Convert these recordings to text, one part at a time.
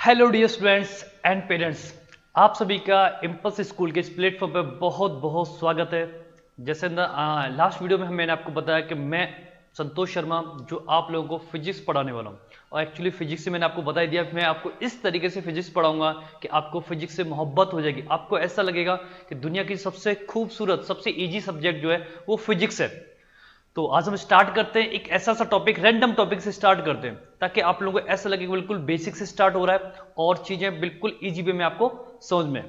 Hello dear students and parents, आप सभी का इम्पल्स स्कूल के इस प्लेटफॉर्म पर बहुत बहुत स्वागत है। जैसे लास्ट वीडियो में मैंने आपको बताया कि मैं संतोष शर्मा जो आप लोगों को फिजिक्स पढ़ाने वाला हूँ, और एक्चुअली फिजिक्स से मैंने आपको बता ही दिया मैं आपको इस तरीके से फिजिक्स पढ़ाऊंगा कि आपको फिजिक्स से मोहब्बत हो जाएगी। आपको ऐसा लगेगा कि दुनिया की सबसे खूबसूरत सबसे ईजी सब्जेक्ट जो है वो फिजिक्स है। तो आज हम स्टार्ट करते हैं, एक ऐसा सा टॉपिक, रैंडम टॉपिक से स्टार्ट करते हैं ताकि आप लोगों को ऐसा लगे कि बिल्कुल बेसिक से स्टार्ट हो रहा है और चीजें बिल्कुल इजी वे में आपको समझ में।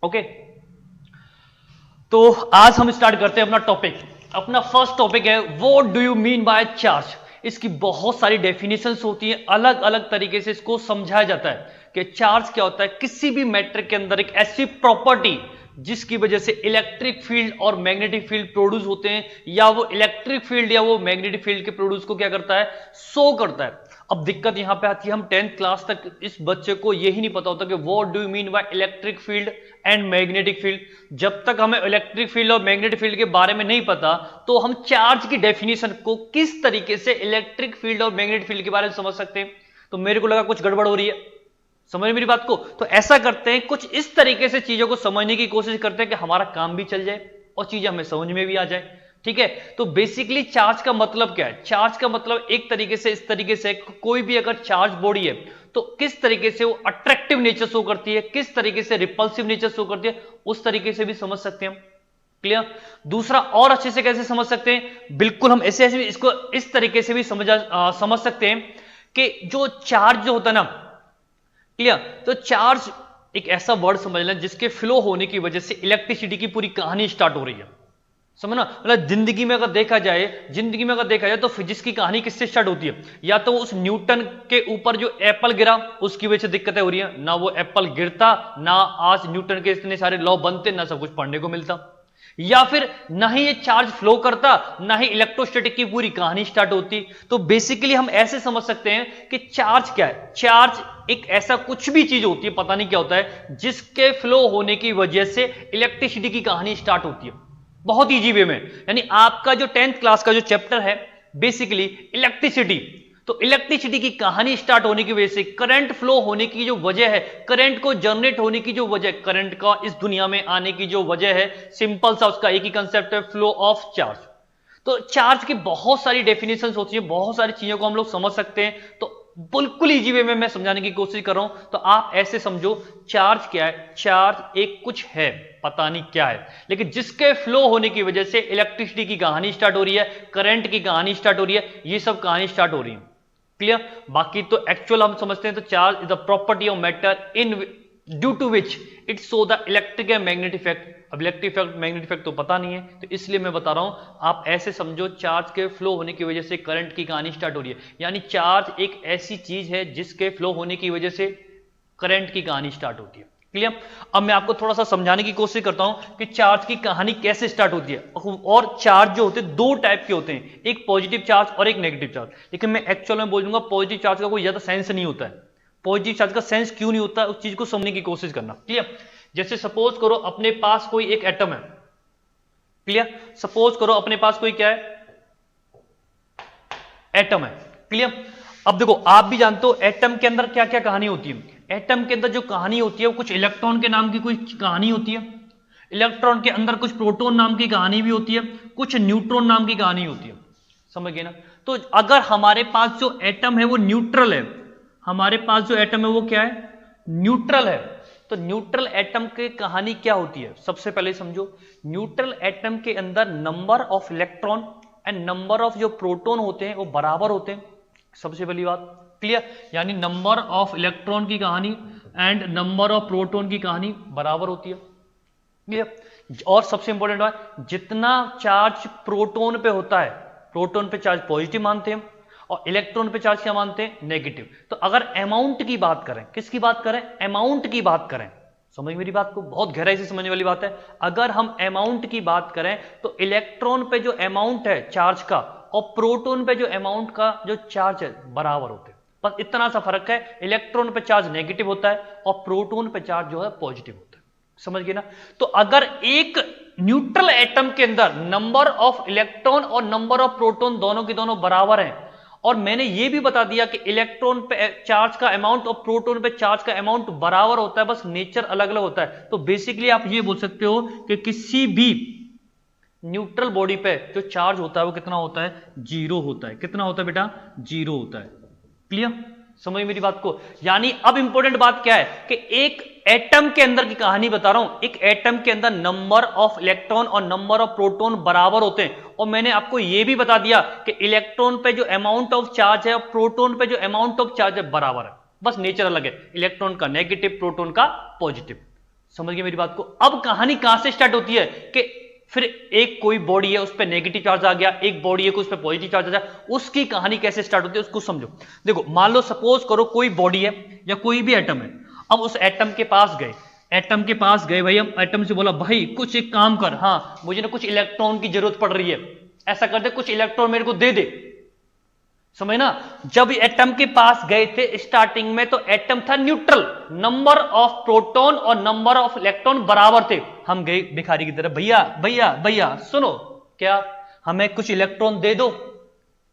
ओके, तो आज हम स्टार्ट करते हैं अपना टॉपिक। अपना फर्स्ट टॉपिक है what do you mean by charge. इसकी बहुत सारी डेफिनेशंस होती हैं, अलग अलग तरीके से इसको समझाया जाता है कि चार्ज क्या होता है। किसी भी मैटर के अंदर एक ऐसी प्रॉपर्टी जिसकी वजह से इलेक्ट्रिक फील्ड और मैग्नेटिक फील्ड प्रोड्यूस होते हैं, या वो इलेक्ट्रिक फील्ड या वो मैग्नेटिक फील्ड के प्रोड्यूस को क्या करता है, शो करता है। अब दिक्कत यहां पे आती है, हम 10th क्लास तक इस बच्चे को यही नहीं पता होता कि what do you mean by electric field and magnetic field. जब तक हमें इलेक्ट्रिक फील्ड और मैग्नेटिक फील्ड के बारे में नहीं पता तो हम चार्ज की डेफिनेशन को किस तरीके से इलेक्ट्रिक फील्ड और मैग्नेटिक फील्ड के बारे में समझ सकते हैं। तो मेरे को लगा कुछ गड़बड़ हो रही है, समझ मेरी बात को। तो ऐसा करते हैं, कुछ इस तरीके से चीजों को समझने की कोशिश करते हैं कि हमारा काम भी चल जाए और चीजें हमें समझ में भी आ जाए। ठीक है, तो बेसिकली चार्ज का मतलब क्या है। चार्ज का मतलब एक तरीके से इस तरीके से, कोई भी अगर चार्ज बॉडी है तो किस तरीके से वो अट्रैक्टिव नेचर शो करती है, किस तरीके से रिपल्सिव नेचर शो करती है, उस तरीके से भी समझ सकते हैं हम। क्लियर। दूसरा, और अच्छे से कैसे समझ सकते हैं, बिल्कुल हम ऐसे ऐसे इसको इस तरीके से भी समझ सकते हैं कि जो चार्ज जो होता है ना, क्लियर, तो चार्ज एक ऐसा वर्ड समझ लें जिसके फ्लो होने की वजह से इलेक्ट्रिसिटी की पूरी कहानी स्टार्ट हो रही है। समझना, मतलब जिंदगी में अगर देखा जाए तो फिजिक्स की कहानी किससे स्टार्ट होती है। या तो उस न्यूटन के ऊपर जो एप्पल गिरा उसकी वजह से दिक्कतें हो रही है, ना वो एप्पल गिरता, ना आज न्यूटन के इतने सारे लॉ बनते, ना सब कुछ पढ़ने को मिलता। या फिर ना ही ये चार्ज फ्लो करता, ना ही इलेक्ट्रोस्टैटिक की पूरी कहानी स्टार्ट होती। तो बेसिकली हम ऐसे समझ सकते हैं कि चार्ज क्या है। चार्ज एक ऐसा कुछ भी चीज होती है, पता नहीं क्या होता है, जिसके फ्लो होने की वजह से इलेक्ट्रिसिटी की कहानी स्टार्ट होती है बहुत इजी वे में। यानी आपका जो 10th क्लास का जो चैप्टर है बेसिकली इलेक्ट्रिसिटी, तो इलेक्ट्रिसिटी की कहानी स्टार्ट होने की वजह से, करंट फ्लो होने की जो वजह है, करंट को जनरेट होने की जो वजह, करंट का इस दुनिया में आने की जो वजह है, सिंपल सा उसका एक ही कंसेप्ट है, फ्लो ऑफ चार्ज। तो चार्ज की बहुत सारी डेफिनेशंस होती है, बहुत सारी चीजों को हम लोग समझ सकते हैं। तो बिल्कुल इजी वे में मैं समझाने की कोशिश कर रहा हूं, तो आप ऐसे समझो चार्ज क्या है। चार्ज एक कुछ है, पता नहीं क्या है, लेकिन जिसके फ्लो होने की वजह से इलेक्ट्रिसिटी की कहानी स्टार्ट हो रही है, करंट की कहानी स्टार्ट हो रही है, ये सब कहानी स्टार्ट हो रही है। क्लियर। बाकी तो एक्चुअल हम समझते हैं, तो charge is the property of matter in due to which it show the electric and magnetic effect. अब इलेक्ट्रिक इफेक्ट मैग्नेटिक इफेक्ट तो पता नहीं है, तो इसलिए मैं बता रहा हूं, आप ऐसे समझो चार्ज के फ्लो होने की वजह से करंट की कहानी स्टार्ट हो रही है। यानी चार्ज एक ऐसी चीज है जिसके फ्लो होने की वजह से करंट की कहानी स्टार्ट होती है। क्लियर। अब मैं आपको थोड़ा सा समझाने की कोशिश करता हूं कि चार्ज की कहानी कैसे स्टार्ट होती है। और चार्ज जो होते हैं दो टाइप के होते हैं, एक पॉजिटिव चार्ज और एक नेगेटिव चार्ज। लेकिन मैं एक्चुअल में बोलूंगा पॉजिटिव चार्ज का कोई ज्यादा सेंस नहीं होता है। पॉजिटिव चार्ज का सेंस क्यों नहीं होता, उस चीज को समझने की कोशिश करना। क्लियर। जैसे सपोज करो अपने पास कोई एक एटम है। क्लियर। सपोज करो अपने पास कोई क्या है, एटम है। क्लियर। अब देखो आप भी जानते हो एटम के अंदर क्या क्या कहानी होती है। एटम के अंदर जो कहानी होती है वो कुछ इलेक्ट्रॉन के नाम की कोई कहानी होती है, इलेक्ट्रॉन के अंदर कुछ प्रोटॉन नाम की कहानी भी होती है, कुछ न्यूट्रॉन नाम की कहानी होती है। समझ गए ना। तो अगर हमारे पास जो एटम है वो न्यूट्रल है, हमारे पास जो एटम है वो क्या है, न्यूट्रल है। तो न्यूट्रल एटम की कहानी क्या होती है, सबसे पहले समझो। न्यूट्रल एटम के अंदर number of electron and number of जो प्रोटॉन होते हैं वो बराबर होते हैं, सबसे पहली बात। क्लियर। यानी नंबर ऑफ इलेक्ट्रॉन की कहानी एंड नंबर ऑफ प्रोटॉन की कहानी बराबर होती है। क्लियर। और सबसे इंपॉर्टेंट बात, जितना चार्ज प्रोटॉन पे होता है, प्रोटॉन पे चार्ज पॉजिटिव मानते हैं और इलेक्ट्रॉन पे चार्ज क्या मानते हैं, नेगेटिव। तो अगर अमाउंट की बात करें, किसकी बात करें, अमाउंट की बात करें, समझ मेरी बात को, बहुत गहराई से समझने वाली बात है। अगर हम अमाउंट की बात करें तो इलेक्ट्रॉन पे जो अमाउंट है चार्ज का और प्रोटॉन पे जो अमाउंट का जो चार्ज है बराबर होते हैं। बस इतना सा फर्क है, इलेक्ट्रॉन पे चार्ज नेगेटिव होता है और प्रोटॉन पे चार्ज जो है पॉजिटिव होता है। समझ गए ना। तो अगर एक न्यूट्रल एटम के अंदर नंबर ऑफ इलेक्ट्रॉन और नंबर ऑफ प्रोटॉन दोनों के दोनों बराबर हैं और मैंने ये भी बता दिया कि इलेक्ट्रॉन पे चार्ज का अमाउंट और प्रोटॉन पे चार्ज का अमाउंट बराबर होता है, बस नेचर अलग अलग होता है। तो बेसिकली आप ये बोल सकते हो कि किसी भी न्यूट्रल बॉडी पे जो चार्ज होता है वो कितना होता है, जीरो होता है। कितना होता है बेटा, जीरो होता है। क्लियर, समझ मेरी बात को। यानी अब इंपॉर्टेंट बात क्या है कि एक एटम के अंदर की कहानी बता रहा हूं, एक एटम के अंदर नंबर ऑफ इलेक्ट्रॉन और नंबर ऑफ प्रोटॉन बराबर होते हैं। और मैंने आपको यह भी बता दिया कि इलेक्ट्रॉन पे जो अमाउंट ऑफ चार्ज है और प्रोटॉन पे जो अमाउंट ऑफ चार्ज है बराबर है, बस नेचर अलग है, इलेक्ट्रॉन का नेगेटिव, प्रोटॉन का पॉजिटिव। समझ गए मेरी बात को। अब कहानी कहां से स्टार्ट होती है कि फिर एक कोई बॉडी है उस पर नेगेटिव चार्ज आ गया, एक बॉडी है उस पर पॉजिटिव चार्ज आ गया, उसकी कहानी कैसे स्टार्ट होती है उसको समझो। देखो मान लो सपोज करो कोई बॉडी है या कोई भी एटम है। अब उस एटम के पास गए, एटम के पास गए भाई, हम एटम से बोला भाई कुछ एक काम कर, हाँ मुझे ना कुछ इलेक्ट्रॉन की जरूरत पड़ रही है, ऐसा कर दे कुछ इलेक्ट्रॉन मेरे को दे दे। समझ ना, जब एटम के पास गए थे स्टार्टिंग में तो एटम था न्यूट्रल, नंबर ऑफ प्रोटॉन और नंबर ऑफ इलेक्ट्रॉन बराबर थे। हम गए भिखारी की तरफ, भैया भैया भैया सुनो, क्या हमें कुछ इलेक्ट्रॉन दे दो।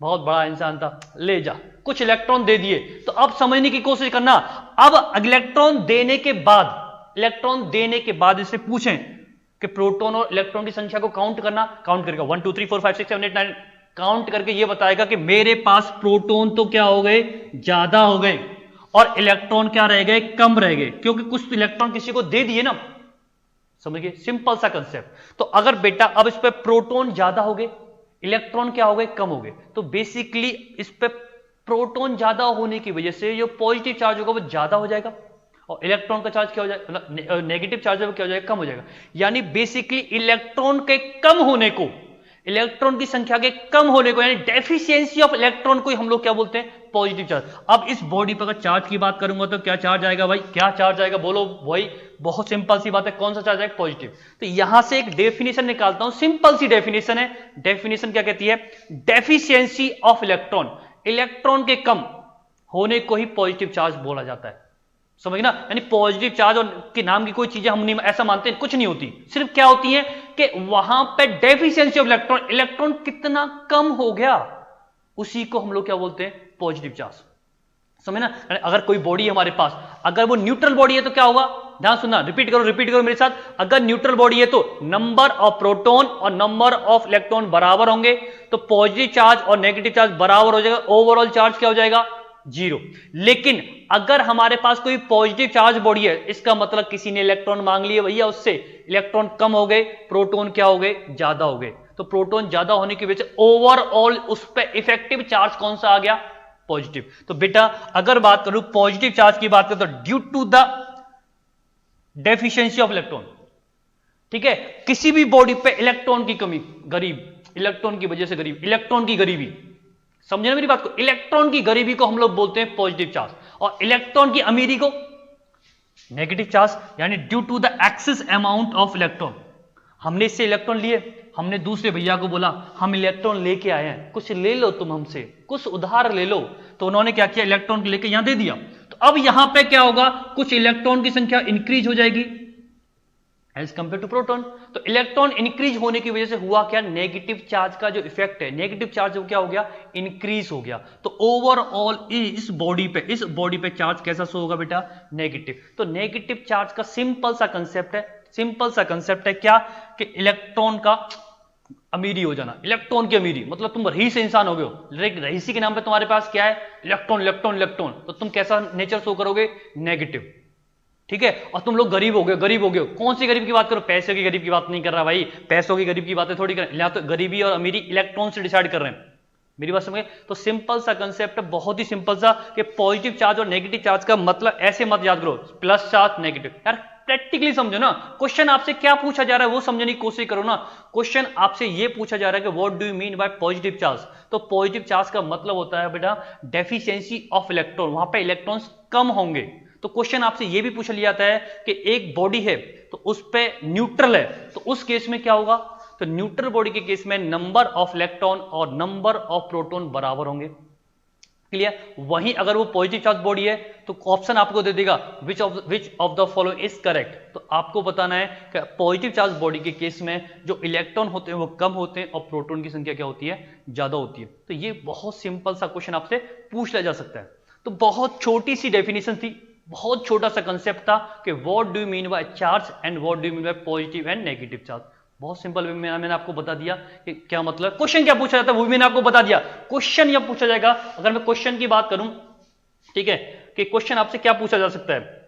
बहुत बड़ा इंसान था, ले जा, कुछ इलेक्ट्रॉन दे दिए। तो अब समझने की कोशिश करना, अब इलेक्ट्रॉन देने के बाद, इलेक्ट्रॉन देने के बाद इससे पूछें कि प्रोटॉन और इलेक्ट्रॉन की संख्या को काउंट करना, काउंट करेगा 1 2 3 4 5 6 7 8 9, काउंट करके ये बताएगा कि मेरे पास प्रोटॉन तो क्या हो गए, ज्यादा हो गए, और इलेक्ट्रॉन क्या रह गए, कम रह गए, क्योंकि कुछ इलेक्ट्रॉन किसी को दे दिए ना। समझ गए, सिंपल सा कंसेप्ट। तो अगर बेटा अब इस पे प्रोटॉन ज्यादा हो गए, इलेक्ट्रॉन क्या हो गए, कम हो गए, तो बेसिकली इस पे प्रोटॉन ज्यादा होने की वजह से जो पॉजिटिव चार्ज होगा वो ज्यादा हो जाएगा, और इलेक्ट्रॉन का चार्ज क्या हो जाएगा, मतलब नेगेटिव चार्ज है वो क्या हो जाएगा, कम हो जाएगा। यानी बेसिकली इलेक्ट्रॉन के कम होने को, इलेक्ट्रॉन की संख्या के कम होने को, यानी डेफिशिएंसी ऑफ इलेक्ट्रॉन को हम लोग क्या बोलते हैं, पॉजिटिव चार्ज। अब इस बॉडी पर अगर चार्ज की बात करूंगा तो क्या चार्ज आएगा भाई, क्या चार्ज आएगा, बोलो भाई, बहुत सिंपल सी बात है, कौन सा चार्ज आएगा, पॉजिटिव। तो यहां से एक डेफिनेशन निकालता हूं, सिंपल सी डेफिनेशन है। डेफिनेशन क्या कहती है, डेफिशिएंसी ऑफ इलेक्ट्रॉन, इलेक्ट्रॉन के कम होने को ही पॉजिटिव चार्ज बोला जाता है। समझ ना, यानी पॉजिटिव चार्ज और के नाम की कोई चीजें हम नहीं ऐसा मानते हैं, कुछ नहीं होती, सिर्फ क्या होती है कि वहां पे डेफिशिएंसी ऑफ इलेक्ट्रॉन, इलेक्ट्रॉन कितना कम हो गया, उसी को हम लोग क्या बोलते हैं, पॉजिटिव चार्ज। समझ ना, अगर कोई बॉडी है हमारे पास, अगर वो न्यूट्रल बॉडी है तो क्या होगा, ध्यान सुनना, रिपीट करो मेरे साथ। अगर न्यूट्रल बॉडी है तो नंबर ऑफ प्रोटॉन और नंबर ऑफ इलेक्ट्रॉन बराबर होंगे, तो पॉजिटिव चार्ज और नेगेटिव चार्ज बराबर हो जाएगा, ओवरऑल चार्ज क्या हो जाएगा, जीरो। लेकिन अगर हमारे पास कोई पॉजिटिव चार्ज बॉडी है, इसका मतलब किसी ने इलेक्ट्रॉन मांग लिए भैया, उससे इलेक्ट्रॉन कम हो गए, प्रोटॉन क्या हो गए, ज्यादा हो गए। तो प्रोटॉन ज्यादा होने की वजह से ओवरऑल उस पर इफेक्टिव चार्ज कौन सा आ गया, पॉजिटिव। तो बेटा अगर बात करूं पॉजिटिव चार्ज की बात करूं तो due to the deficiency of electron, ठीक है, किसी भी बॉडी पे इलेक्ट्रॉन की कमी, गरीब, इलेक्ट्रॉन की वजह से गरीब, इलेक्ट्रॉन की गरीबी, समझे ना मेरी बात को, इलेक्ट्रॉन की गरीबी को हम लोग बोलते हैं पॉजिटिव चार्ज, और इलेक्ट्रॉन की अमीरी को नेगेटिव चार्ज। यानी due to the excess amount of electron, हमने इससे इलेक्ट्रॉन लिए, हमने दूसरे भैया को बोला हम इलेक्ट्रॉन लेके आए हैं, कुछ ले लो तुम हमसे, कुछ उधार ले लो, तो उन्होंने क्या किया, इलेक्ट्रॉन लेके यहां दे दिया। तो अब यहां पे क्या होगा, कुछ इलेक्ट्रॉन की संख्या इंक्रीज हो जाएगी एज कंपेयर टू प्रोटॉन। तो इलेक्ट्रॉन इंक्रीज होने की वजह से हुआ क्या, नेगेटिव चार्ज का जो इफेक्ट है, नेगेटिव चार्ज क्या हो गया, इंक्रीज हो गया। तो ओवरऑल इस बॉडी पे चार्ज कैसा शो होगा बेटा, नेगेटिव। तो नेगेटिव चार्ज का सिंपल सा कंसेप्ट है क्या, कि इलेक्ट्रॉन का अमीरी हो जाना, इलेक्ट्रॉन की अमीरी, मतलब तुम रईस इंसान हो गए हो, रईसी के नाम पे तुम्हारे पास क्या है, इलेक्ट्रॉन इलेक्ट्रॉन इलेक्ट्रॉन, तो तुम कैसा नेचर शो करोगे, नेगेटिव, ठीक है। और तुम लोग गरीब हो गए, कौन सी गरीब की बात करो, पैसे की गरीब की बात नहीं कर रहा भाई, पैसों की गरीब की बातें थोड़ी कर, यहाँ तो गरीबी और अमीरी इलेक्ट्रॉन से डिसाइड कर रहे हैं, मेरी बात समझे। तो सिंपल सा कंसेप्ट है, बहुत ही सिंपल सा, कि पॉजिटिव चार्ज और नेगेटिव चार्ज का मतलब ऐसे मत याद करो, प्लस चार्ज नेगेटिव, यार प्रैक्टिकली समझो ना, क्वेश्चन आपसे क्या पूछा जा रहा है वो समझने की कोशिश करो ना। क्वेश्चन आपसे ये पूछा जा रहा है कि what do you mean by positive charge, तो पॉजिटिव चार्ज का मतलब होता है बेटा डेफिशिएंसी ऑफ इलेक्ट्रॉन, वहां पे इलेक्ट्रॉन्स कम होंगे। तो क्वेश्चन आपसे यह भी पूछ लिया जाता है कि एक बॉडी है तो उस पे न्यूट्रल है, तो उस केस में क्या होगा, तो न्यूट्रल बॉडी के केस में नंबर ऑफ इलेक्ट्रॉन और नंबर ऑफ प्रोटॉन बराबर होंगे। क्लियर। वहीं अगर वो पॉजिटिव चार्ज बॉडी है तो ऑप्शन आपको दे देगा विच of the following is correct. तो आपको बताना है कि पॉजिटिव चार्ज बॉडी के केस में जो इलेक्ट्रॉन होते हैं वो कम होते हैं और प्रोटॉन की संख्या क्या होती है, ज्यादा होती है। तो ये बहुत सिंपल सा क्वेश्चन आपसे पूछ लिया जा सकता है। तो बहुत छोटी सी डेफिनेशन थी, बहुत छोटा सा कंसेप्ट था कि what do you mean by charge and what do you mean by positive and negative charge. बहुत सिंपल मैंने आपको बता दिया कि क्या मतलब, क्वेश्चन क्या पूछा जाता है वो भी मैंने आपको बता दिया। क्वेश्चन यह पूछा जाएगा, अगर मैं क्वेश्चन की बात करूं, ठीक है, कि क्वेश्चन आपसे क्या पूछा जा सकता है।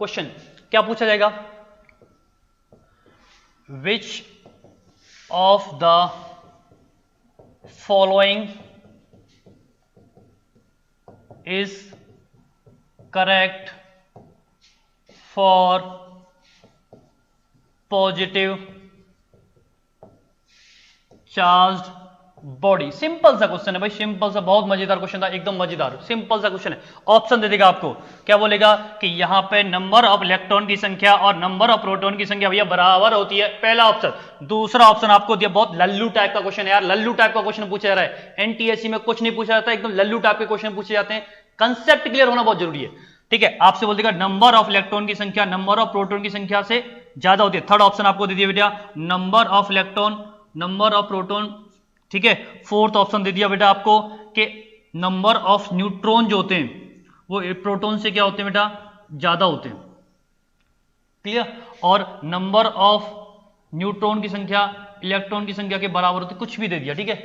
क्वेश्चन क्या पूछा जाएगा, विच of the following is correct for positive charged body. Simple सा क्वेश्चन है भाई, सिंपल सा, बहुत मजेदार क्वेश्चन था, एकदम मजेदार सिंपल सा क्वेश्चन है। ऑप्शन दे देगा आपको, क्या बोलेगा कि यहां पे नंबर ऑफ इलेक्ट्रॉन की संख्या और नंबर ऑफ प्रोटॉन की संख्या भैया बराबर होती है, पहला ऑप्शन। दूसरा ऑप्शन आपको दिया, बहुत लल्लू टाइप का क्वेश्चन है यार, लल्लू टाइप का क्वेश्चन पूछा जा रहा है, एनटीएससी में कुछ नहीं पूछा जाता, एकदम लल्लू टाइप के क्वेश्चन पूछे जाते हैं। कंसेप्ट क्लियर होना बहुत जरूरी है, ठीक है। आपसे बोल देगा नंबर ऑफ इलेक्ट्रॉन की संख्या नंबर ऑफ प्रोटॉन की संख्या से ज्यादा होती है। थर्ड ऑप्शन आपको दे दिया बेटा, number of electron number of proton, ठीक है। फोर्थ ऑप्शन दे दिया बेटा आपको कि नंबर ऑफ न्यूट्रॉन जो होते हैं वो प्रोटॉन से क्या होते हैं बेटा, ज्यादा होते हैं, क्लियर। और नंबर ऑफ न्यूट्रॉन की संख्या इलेक्ट्रॉन की संख्या के बराबर होती है, कुछ भी दे दिया, ठीक है।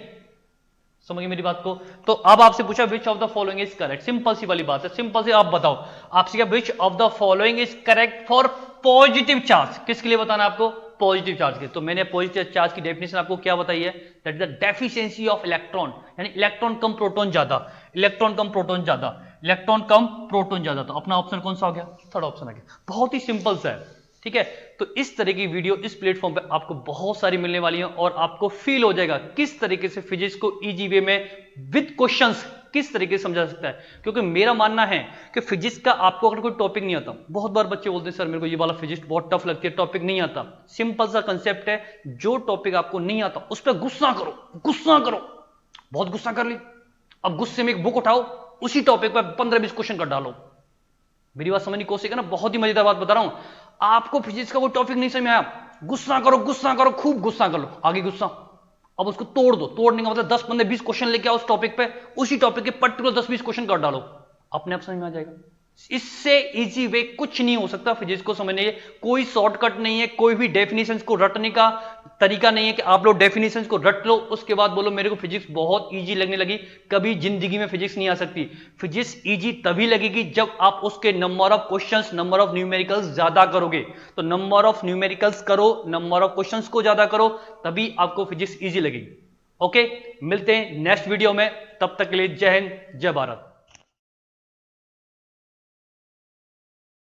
समझिए मेरी बात को। तो अब आपसे पूछा which of the following is correct, simple सी वाली बात है, सिंपल सी। आप बताओ, आपसे क्या which of the following is correct for positive charge, किसके लिए बताना आपको, पॉजिटिव चार्ज के। तो मैंने पॉजिटिव चार्ज की डेफिनेशन आपको क्या बताई है, that is the deficiency of electron, यानी इलेक्ट्रॉन कम प्रोटॉन ज्यादा, इलेक्ट्रॉन कम प्रोटॉन ज्यादा, इलेक्ट्रॉन कम प्रोटॉन ज्यादा। तो अपना ऑप्शन कौन सा हो गया, थर्ड ऑप्शन आ गया। बहुत ही सिंपल सा है, ठीक है। तो इस तरह की वीडियो इस प्लेटफॉर्म पे आपको बहुत सारी मिलने वाली है और आपको फील हो जाएगा किस तरीके से फिजिक्स को इजी वे में विद क्वेश्चंस किस तरीके से समझा सकता है। क्योंकि मेरा मानना है कि फिजिक्स का आपको अगर कोई टॉपिक नहीं आता, बहुत बार बच्चे बोलते हैं सर मेरे को ये वाला फिजिक्स बहुत टफ लगती है, टॉपिक नहीं आता। सिंपल सा कंसेप्ट है, जो टॉपिक आपको नहीं आता उस पर गुस्सा करो, गुस्सा करो, बहुत गुस्सा कर ली, अब गुस्से में एक बुक उठाओ, उसी टॉपिक पर 15-20 क्वेश्चन कर डालो। मेरी बात समझने की कोशिश करना, बहुत ही मजेदार बात बता रहा हूं। आपको फिजिक्स का वो टॉपिक नहीं समझ में आया, गुस्सा करो, गुस्सा करो, खूब गुस्सा कर लो, आगे गुस्सा, अब उसको तोड़ दो। तोड़ने का मतलब 10-15-20 क्वेश्चन लेके आओ उस टॉपिक पे, उसी टॉपिक के पर्टिकुलर 10-20 क्वेश्चन कर डालो, अपने आप समझ में आ जाएगा। इससे इजी वे कुछ नहीं हो सकता फिजिक्स को समझने के, कोई शॉर्टकट नहीं है, कोई भी डेफिनेशंस को रटने का तरीका नहीं है कि आप लोग डेफिनेशंस को रट लो उसके बाद बोलो मेरे को फिजिक्स बहुत इजी लगने लगी। कभी जिंदगी में फिजिक्स नहीं आ सकती। फिजिक्स इजी तभी लगेगी जब आप उसके number of questions, number of numericals ज्यादा करोगे। तो नंबर ऑफ न्यूमेरिकल्स करो, नंबर ऑफ क्वेश्चंस को ज्यादा करो, तभी आपको फिजिक्स इजी लगेगी। ओके, मिलते हैं नेक्स्ट वीडियो में, तब तक के लिए जय हिंद, जय भारत।